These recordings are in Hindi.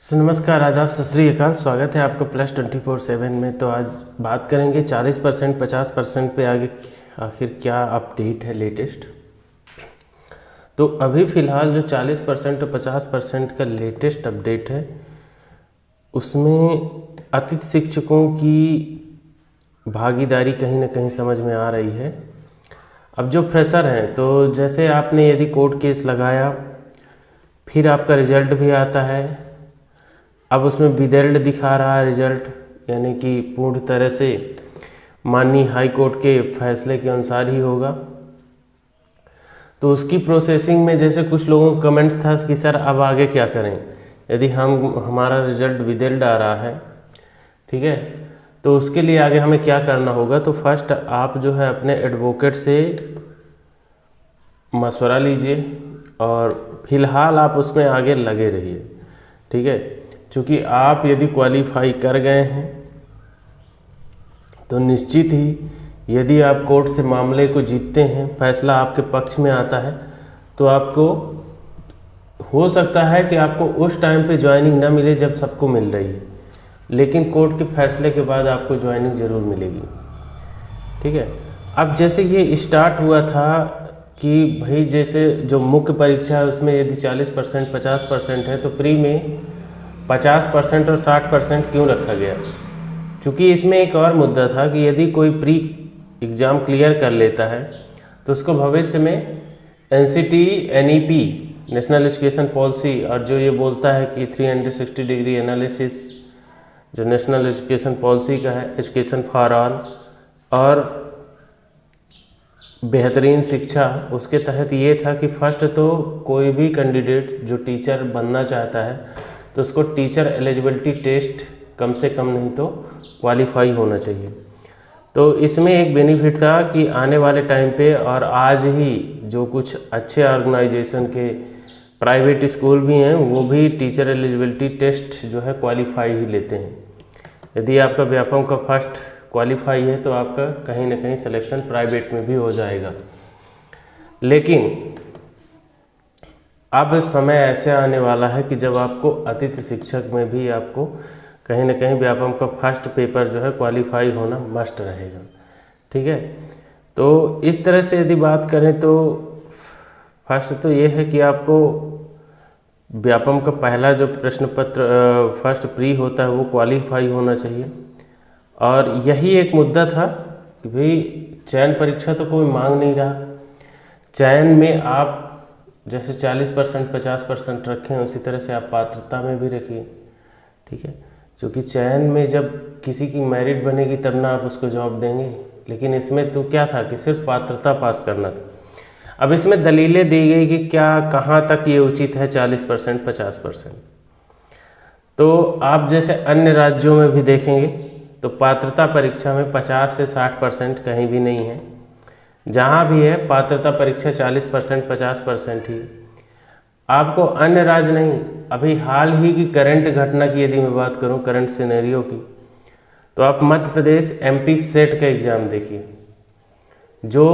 नमस्कार, आदाब, सत श्री अकाल। स्वागत है आपका +24/7 में। तो आज बात करेंगे 40% 50% पे आगे आखिर क्या अपडेट है लेटेस्ट। तो अभी फ़िलहाल जो 40% और 50% का लेटेस्ट अपडेट है उसमें अतिथि शिक्षकों की भागीदारी कहीं ना कहीं समझ में आ रही है। अब जो फ्रेशर हैं, तो जैसे आपने यदि कोर्ट केस लगाया, फिर आपका रिजल्ट भी आता है। अब उसमें विदेल्ड दिखा रहा है रिजल्ट, यानी कि पूर्ण तरह से माननीय हाई कोर्ट के फैसले के अनुसार ही होगा। तो उसकी प्रोसेसिंग में जैसे कुछ लोगों को कमेंट्स था कि सर अब आगे क्या करें, यदि हमारा रिजल्ट विदेल्ड आ रहा है, ठीक है, तो उसके लिए आगे हमें क्या करना होगा। तो फर्स्ट आप जो है अपने एडवोकेट से मशवरा लीजिए और फिलहाल आप उसमें आगे लगे रहिए, ठीक है। क्योंकि आप यदि क्वालिफाई कर गए हैं तो निश्चित ही यदि आप कोर्ट से मामले को जीतते हैं, फैसला आपके पक्ष में आता है, तो आपको हो सकता है कि आपको उस टाइम पे ज्वाइनिंग ना मिले जब सबको मिल रही है, लेकिन कोर्ट के फैसले के बाद आपको ज्वाइनिंग ज़रूर मिलेगी, ठीक है। अब जैसे ये स्टार्ट हुआ था कि भाई जैसे जो मुख्य परीक्षा है उसमें यदि 40% 50% है, तो प्री में 50% और 60% क्यों रखा गया। क्योंकि इसमें एक और मुद्दा था कि यदि कोई प्री एग्ज़ाम क्लियर कर लेता है तो उसको भविष्य में NCT NEP national education policy और जो ये बोलता है कि 360 डिग्री एनालिसिस जो नेशनल एजुकेशन पॉलिसी का है, एजुकेशन फॉर ऑल और बेहतरीन शिक्षा, उसके तहत ये था कि फर्स्ट तो कोई भी कैंडिडेट जो टीचर बनना चाहता है तो उसको टीचर एलिजिबिलिटी टेस्ट कम से कम नहीं तो क्वालिफाई होना चाहिए। तो इसमें एक बेनिफिट था कि आने वाले टाइम पे और आज ही जो कुछ अच्छे ऑर्गेनाइजेशन के प्राइवेट स्कूल भी हैं वो भी टीचर एलिजिबिलिटी टेस्ट जो है क्वालिफाई ही लेते हैं। यदि आपका व्यापम का फर्स्ट क्वालिफाई है तो आपका कहीं ना कहीं सिलेक्शन प्राइवेट में भी हो जाएगा। लेकिन अब समय ऐसे आने वाला है कि जब आपको अतिथि शिक्षक में भी आपको कहीं ना कहीं व्यापम का फर्स्ट पेपर जो है क्वालिफाई होना मस्ट रहेगा, ठीक है। तो इस तरह से यदि बात करें तो फर्स्ट तो ये है कि आपको व्यापम का पहला जो प्रश्न पत्र फर्स्ट प्री होता है वो क्वालिफाई होना चाहिए। और यही एक मुद्दा था कि भाई चयन परीक्षा तो कोई मांग नहीं रहा, चयन में आप जैसे 40% 50% रखें उसी तरह से आप पात्रता में भी रखिए, ठीक है। क्योंकि चयन में जब किसी की मेरिट बनेगी तब ना आप उसको जॉब देंगे, लेकिन इसमें तो क्या था कि सिर्फ पात्रता पास करना था। अब इसमें दलीलें दी गई कि क्या कहाँ तक ये उचित है 40% 50%। तो आप जैसे अन्य राज्यों में भी देखेंगे तो पात्रता परीक्षा में 50 से 60% कहीं भी नहीं है। जहाँ भी है पात्रता परीक्षा 40% 50% ही। आपको अन्य राज्य नहीं, अभी हाल ही की करंट घटना की यदि मैं बात करूँ, करंट सिनेरियो की, तो आप मध्य प्रदेश MP सेट का एग्ज़ाम देखिए, जो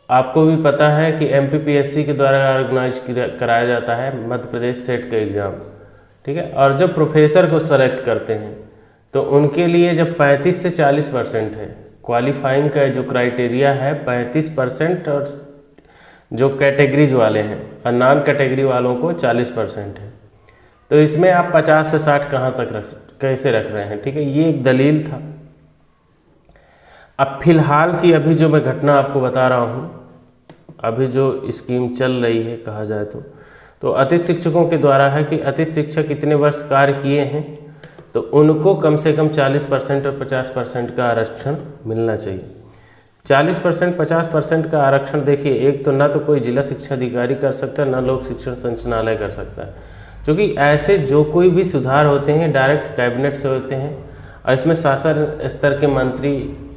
आपको भी पता है कि MPPSC के द्वारा ऑर्गेनाइज कराया जाता है मध्य प्रदेश सेट का एग्ज़ाम, ठीक है। और जब प्रोफेसर को सेलेक्ट करते हैं तो उनके लिए जब 35 से 40% है, क्वालिफाइंग का जो क्राइटेरिया है 35%, और जो कैटेगरीज वाले हैं और नॉन कैटेगरी वालों को 40% है। तो इसमें आप 50 से 60 कहाँ तक कैसे रख रहे हैं, ठीक है। ये एक दलील था। अब फिलहाल की अभी जो मैं घटना आपको बता रहा हूँ, अभी जो स्कीम चल रही है कहा जाए तो अतिथि शिक्षकों के द्वारा है कि अतिथि शिक्षक इतने वर्ष कार्य किए हैं तो उनको कम से कम 40% और 50% का आरक्षण मिलना चाहिए। 40% 50% का आरक्षण देखिए, एक तो ना तो कोई जिला शिक्षा अधिकारी कर सकता है, ना लोक शिक्षण संचालनालय कर सकता है, क्योंकि ऐसे जो कोई भी सुधार होते हैं डायरेक्ट कैबिनेट से होते हैं और इसमें शासन स्तर के मंत्री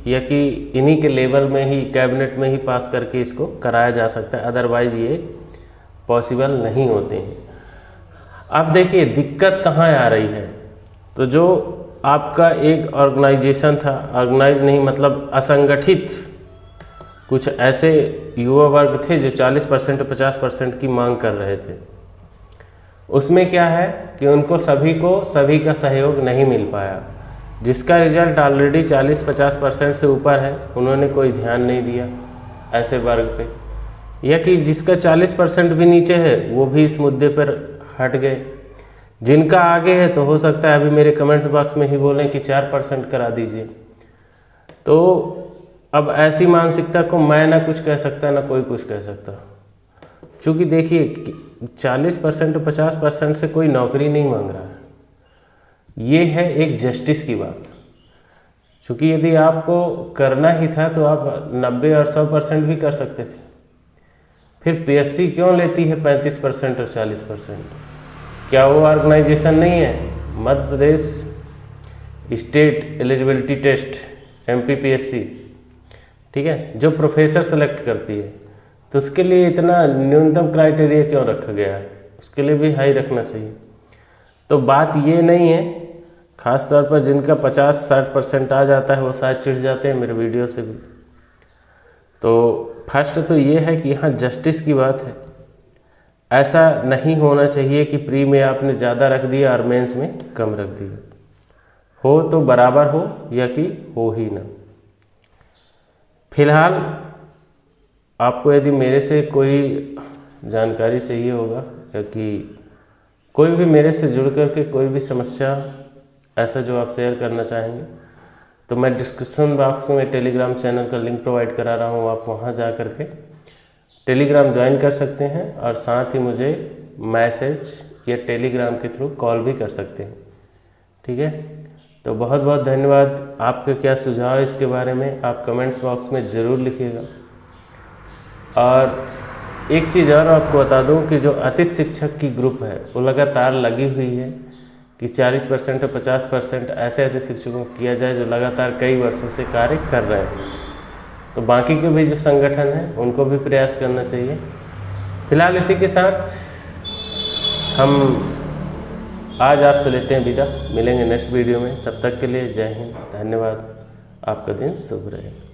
या कि इन्हीं के लेवल में ही कैबिनेट में ही पास करके इसको कराया जा सकता है, अदरवाइज ये पॉसिबल नहीं होते हैं। अब देखिए दिक्कत कहाँ आ रही है, तो जो आपका एक ऑर्गेनाइजेशन था, ऑर्गेनाइज नहीं मतलब असंगठित कुछ ऐसे युवा वर्ग थे जो 40% 50% की मांग कर रहे थे, उसमें क्या है कि उनको सभी को सभी का सहयोग नहीं मिल पाया। जिसका रिजल्ट ऑलरेडी 40-50% से ऊपर है, उन्होंने कोई ध्यान नहीं दिया ऐसे वर्ग पे, या कि जिसका 40% भी नीचे है वो भी इस मुद्दे पर हट गए। जिनका आगे है तो हो सकता है अभी मेरे कमेंट्स बॉक्स में ही बोलें कि 4% करा दीजिए। तो अब ऐसी मानसिकता को मैं ना कुछ कह सकता ना कोई कुछ कह सकता, क्योंकि देखिए 40% 50% से कोई नौकरी नहीं मांग रहा है। ये है एक जस्टिस की बात, क्योंकि यदि आपको करना ही था तो आप 90 और 100% भी कर सकते थे। फिर पीएससी क्यों लेती है 35% और 40%? क्या वो ऑर्गेनाइजेशन नहीं है Madhya Pradesh state eligibility test MPPSC, ठीक है, जो प्रोफेसर सेलेक्ट करती है? तो उसके लिए इतना न्यूनतम क्राइटेरिया क्यों रखा गया है? उसके लिए भी हाई रखना चाहिए। तो बात ये नहीं है, ख़ास तौर पर जिनका 50-60% आ जाता है वो शायद चिढ़ जाते हैं मेरे वीडियो से भी। तो फर्स्ट तो ये है कि यहाँ जस्टिस की बात है। ऐसा नहीं होना चाहिए कि प्री में आपने ज़्यादा रख दिया और मेंस में कम रख दिया। हो तो बराबर हो, या कि हो ही ना। फिलहाल आपको यदि मेरे से कोई जानकारी चाहिए होगा, या कि कोई भी मेरे से जुड़ करके कोई भी समस्या ऐसा जो आप शेयर करना चाहेंगे, तो मैं डिस्क्रिप्शन बॉक्स में टेलीग्राम चैनल का लिंक प्रोवाइड करा रहा हूँ। आप वहाँ जा करके टेलीग्राम ज्वाइन कर सकते हैं, और साथ ही मुझे मैसेज या टेलीग्राम के थ्रू कॉल भी कर सकते हैं, ठीक है। तो बहुत बहुत धन्यवाद। आपके क्या सुझाव है इसके बारे में आप कमेंट्स बॉक्स में ज़रूर लिखिएगा। और एक चीज़ और आपको बता दूं कि जो अतिथि शिक्षक की ग्रुप है वो लगातार लगी हुई है कि 40% और 50% ऐसे अतिथि शिक्षकों को किया जाए जो लगातार कई वर्षों से कार्य कर रहे हैं। तो बाकी के भी जो संगठन हैं उनको भी प्रयास करना चाहिए। फिलहाल इसी के साथ हम आज आपसे लेते हैं विदा। मिलेंगे नेक्स्ट वीडियो में, तब तक के लिए जय हिंद, धन्यवाद। आपका दिन शुभ रहे।